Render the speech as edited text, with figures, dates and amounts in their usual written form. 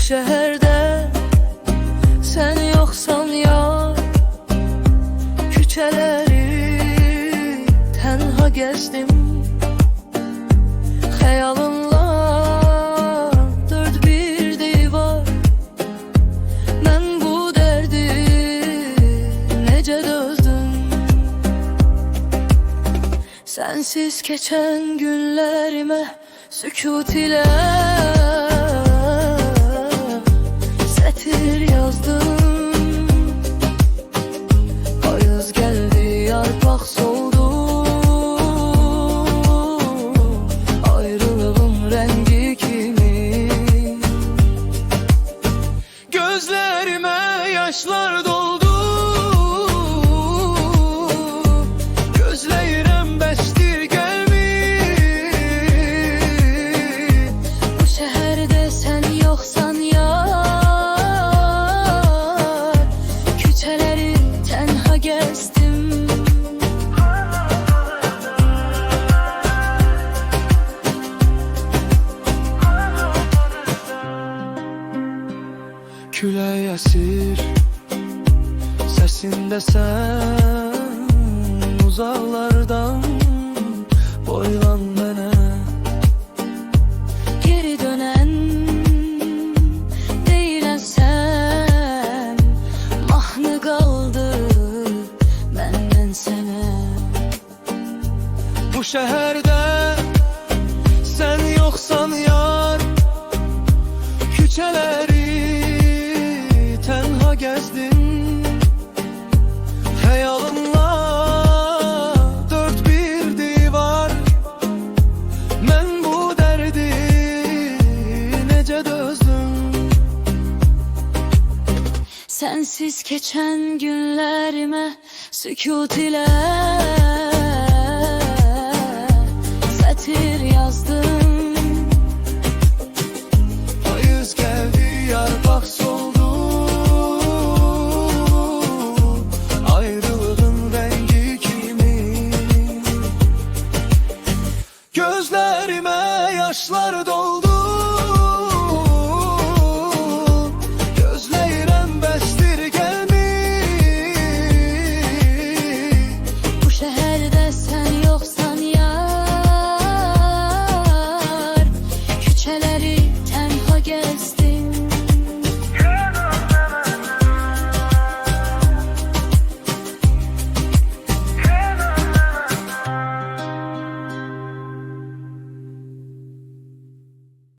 şehirde sen yoksan ya, küçeleri tenha gezdim. Xəyalınla dörd bir divar, mən bu dərdi necə dözdüm. Sensiz keçən günlərimə sükut ilə sətir yazdım. Payız gəldi, yarpaq soldu, ayrılığın rəngi kimi. Gözlerime yaşlar doldu, gözləyirəm bəsdir gəlmir. Bu şəhərdə sən yoxsan yar, küçələri tənha gəzdim. Külək əsir, səsində sən uzaqlardan boylan mənə. Geri dönən deyilən sən, mahnı qaldı məndən sənə. Bu şəhərdə sən yoxsan yar, küçələri tənha gəzdin. Xəyalınla dörd bir divar, mən bu dərdi necə dözdüm. Sensiz keçən günlərimə sükut ilə sətir yazdım. Payız gəldi, yarpaq soldu, ayrılığın rəngi kimi. Gözlərimə yaşlar doldu,